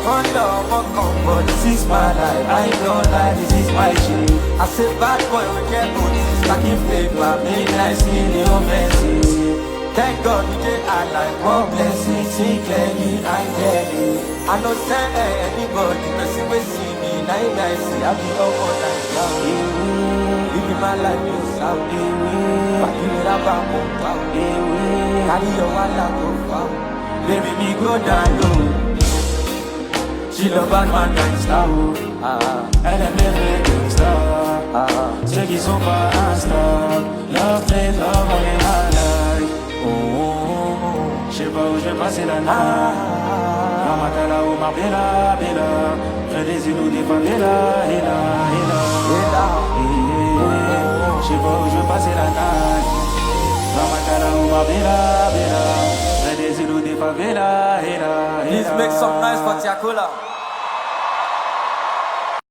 One love, one comfort, this is my life. I ain't no lie, this is my shit. I say bad boy, we get booty, stacking flavor, make nice in the offensive. Thank God we get alive, more blessings, see clearly, I get it. I know say anybody, person will see me, now I see, I be over like now. Living my life is out, but you need a back up, carry your wallet go far. Baby, me go down low. She love bad man gangsta, elle aime les vrais gangsta, ceux qui sont pas insta. Love play, love on est malade. J'sais pas où j'vais passer la nuit. Ramakala ou Marbella, Bella, près des îles ou des favelas, héla. J'sais pas où j'vais passer la nuit. Ramakala ou Marbella, Bella, près des îles ou des favelas, héla. Please make some noise for Tiakola.